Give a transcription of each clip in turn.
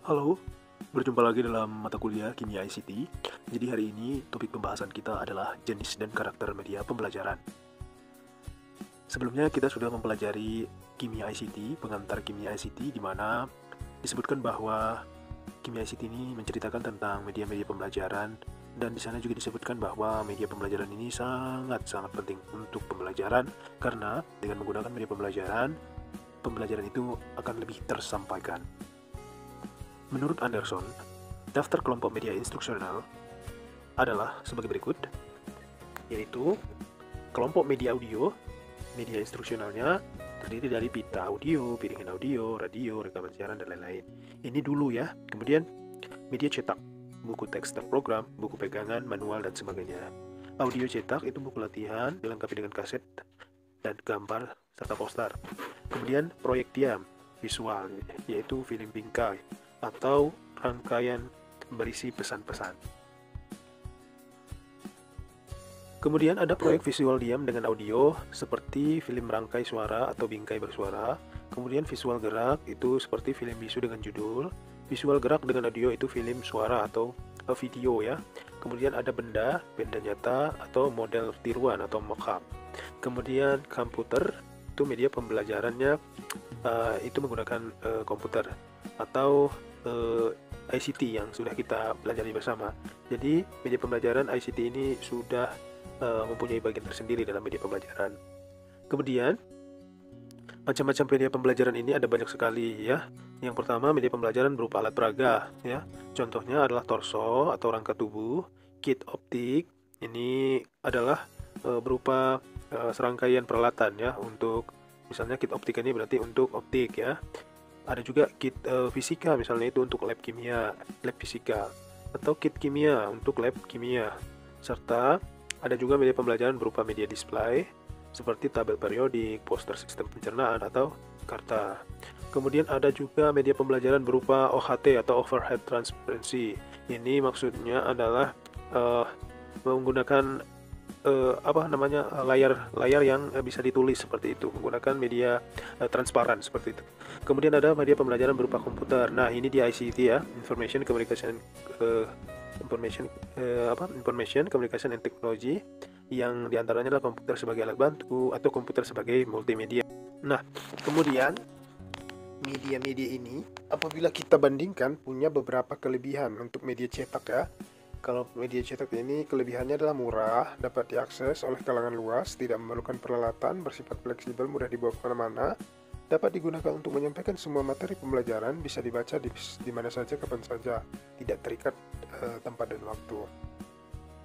Halo, berjumpa lagi dalam mata kuliah Kimia ICT. Jadi hari ini topik pembahasan kita adalah jenis dan karakter media pembelajaran. Sebelumnya kita sudah mempelajari Kimia ICT, pengantar Kimia ICT, di mana disebutkan bahwa Kimia ICT ini menceritakan tentang media-media pembelajaran, dan di sana juga disebutkan bahwa media pembelajaran ini sangat-sangat penting untuk pembelajaran, karena dengan menggunakan media pembelajaran, pembelajaran itu akan lebih tersampaikan. Menurut Anderson, daftar kelompok media instruksional adalah sebagai berikut, yaitu kelompok media audio. Media instruksionalnya terdiri dari pita audio, piringan audio, radio, rekaman siaran, dan lain-lain. Ini dulu ya. Kemudian media cetak, buku teks terprogram, buku pegangan, manual, dan sebagainya. Audio cetak itu buku latihan dilengkapi dengan kaset dan gambar serta poster. Kemudian proyek diam, visual, yaitu film bingkai atau rangkaian berisi pesan-pesan. Kemudian ada proyek visual diam dengan audio seperti film rangkai suara atau bingkai bersuara. Kemudian visual gerak itu seperti film bisu dengan judul. Visual gerak dengan audio itu film suara atau video ya. Kemudian ada benda nyata atau model tiruan atau mock-up. Kemudian komputer itu media pembelajarannya itu menggunakan komputer atau ICT yang sudah kita pelajari bersama. Jadi media pembelajaran ICT ini sudah mempunyai bagian tersendiri dalam media pembelajaran. Kemudian macam-macam media pembelajaran ini ada banyak sekali ya. Yang pertama, media pembelajaran berupa alat peraga ya. Contohnya adalah torso atau rangka tubuh, kit optik. Ini adalah berupa serangkaian peralatan ya untuk, misalnya kit optik ini berarti untuk optik ya. Ada juga kit fisika, misalnya itu untuk lab kimia, lab fisika, atau kit kimia untuk lab kimia. Serta ada juga media pembelajaran berupa media display seperti tabel periodik, poster sistem pencernaan, atau karta. Kemudian ada juga media pembelajaran berupa OHT atau overhead transparency. Ini maksudnya adalah menggunakan layar yang bisa ditulis seperti itu, menggunakan media transparan seperti itu. Kemudian ada media pembelajaran berupa komputer. Nah, ini di ICT ya, Information Communication Communication and Technology, yang diantaranya adalah komputer sebagai alat bantu atau komputer sebagai multimedia. Nah, kemudian media-media ini apabila kita bandingkan punya beberapa kelebihan untuk media cetak ya. Kalau media cetak ini kelebihannya adalah murah, dapat diakses oleh kalangan luas, tidak memerlukan peralatan, bersifat fleksibel, mudah dibawa kemana-mana, dapat digunakan untuk menyampaikan semua materi pembelajaran, bisa dibaca di mana saja, kapan saja, tidak terikat tempat dan waktu.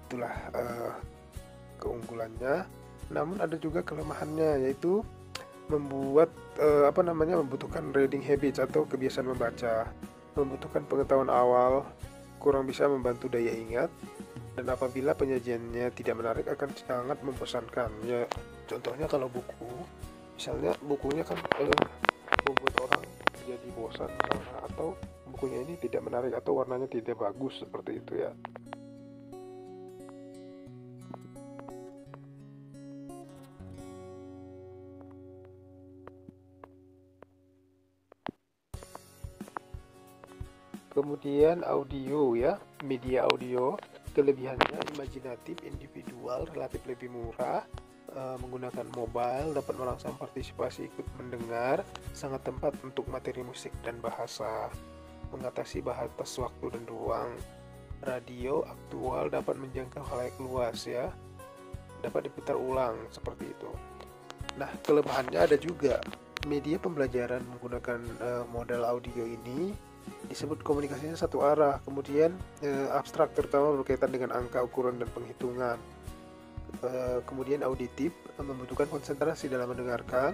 Itulah keunggulannya. Namun ada juga kelemahannya, yaitu membutuhkan reading habits atau kebiasaan membaca, membutuhkan pengetahuan awal, kurang bisa membantu daya ingat, dan apabila penyajiannya tidak menarik akan sangat membosankan ya. Contohnya kalau buku, misalnya bukunya kan membuat orang jadi bosan misalnya, atau bukunya ini tidak menarik atau warnanya tidak bagus seperti itu ya. Kemudian audio ya, media audio kelebihannya imajinatif, individual, relatif lebih murah, menggunakan mobile, dapat merangsang partisipasi ikut mendengar, sangat tepat untuk materi musik dan bahasa, mengatasi batas waktu dan ruang. Radio aktual, dapat menjangkau khalayak luas ya, dapat diputar ulang seperti itu. Nah, kelemahannya ada juga. Media pembelajaran menggunakan model audio ini disebut komunikasinya satu arah, kemudian abstrak, terutama berkaitan dengan angka, ukuran, dan penghitungan. Kemudian auditif, membutuhkan konsentrasi dalam mendengarkan.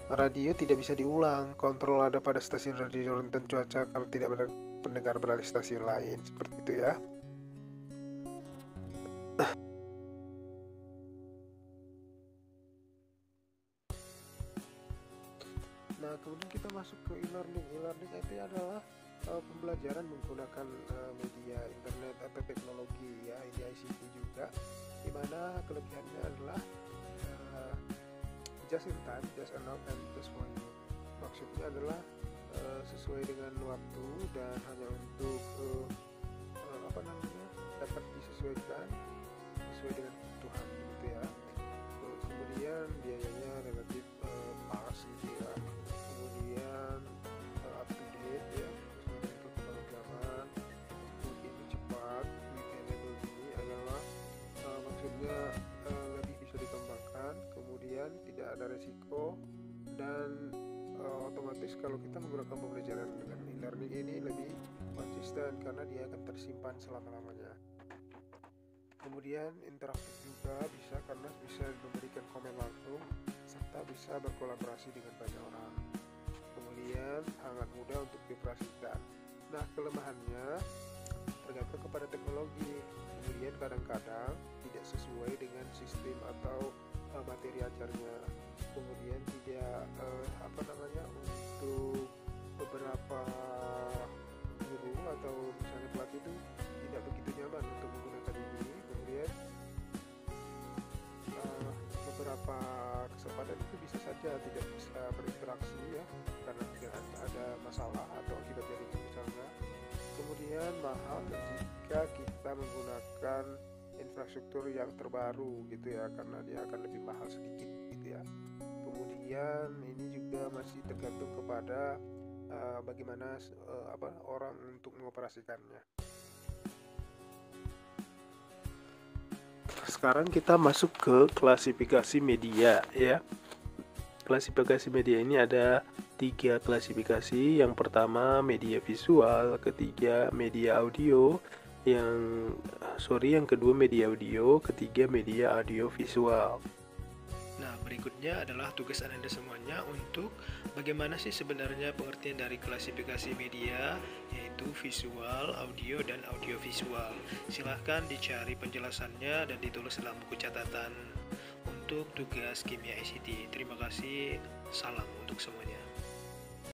Radio tidak bisa diulang, kontrol ada pada stasiun radio dan cuaca kalau tidak pendengar beralih stasiun lain, seperti itu ya. Nah, kemudian kita masuk ke e-learning. E-learning itu adalah pembelajaran menggunakan media internet atau teknologi ya, ini ICT juga, di mana kelebihannya adalah just in time, just enough, and just for you. Maksudnya adalah sesuai dengan waktu dan hanya untuk dapat disesuaikan sesuai dengan kebutuhan gitu ya. Kemudian biayanya relatif pas gitu ya. Kemudian up to date ya, sesuai dengan perkembangan zaman. Untuk ini cepat, quick enable ini adalah maksudnya lebih bisa dikembangkan, kemudian tidak ada resiko, dan otomatis kalau kita menggunakan pembelajaran dengan e-learning ini lebih konsisten karena dia akan tersimpan selama-lamanya. Kemudian interaktif juga bisa karena bisa memberikan komen langsung serta bisa berkolaborasi dengan banyak orang. Kemudian sangat mudah untuk dioperasikan. Nah, kelemahannya tergantung kepada teknologi. Kemudian kadang-kadang tidak sesuai dengan sistem atau materi ajarnya. Kemudian tidak untuk beberapa guru atau misalnya pelatih itu tidak begitu nyaman untuk menggunakan ini. Kemudian beberapa kesempatan itu bisa saja tidak bisa berinteraksi ya, karena tidak ada masalah atau akibat dari itu misalnya. Kemudian mahal jika kita menggunakan infrastruktur yang terbaru gitu ya, karena dia akan lebih mahal sedikit gitu ya. Kemudian ini juga masih tergantung kepada bagaimana orang untuk mengoperasikannya. Sekarang kita masuk ke klasifikasi media ya. Klasifikasi media ini ada 3 klasifikasi. Yang pertama media visual, ketiga media audio, yang kedua media audio, ketiga media audio visual. Nah, berikutnya adalah tugas Anda semuanya untuk bagaimana sih sebenarnya pengertian dari klasifikasi media, yaitu visual, audio, dan audiovisual. Silahkan dicari penjelasannya dan ditulis dalam buku catatan untuk tugas kimia ICT. Terima kasih, salam untuk semuanya.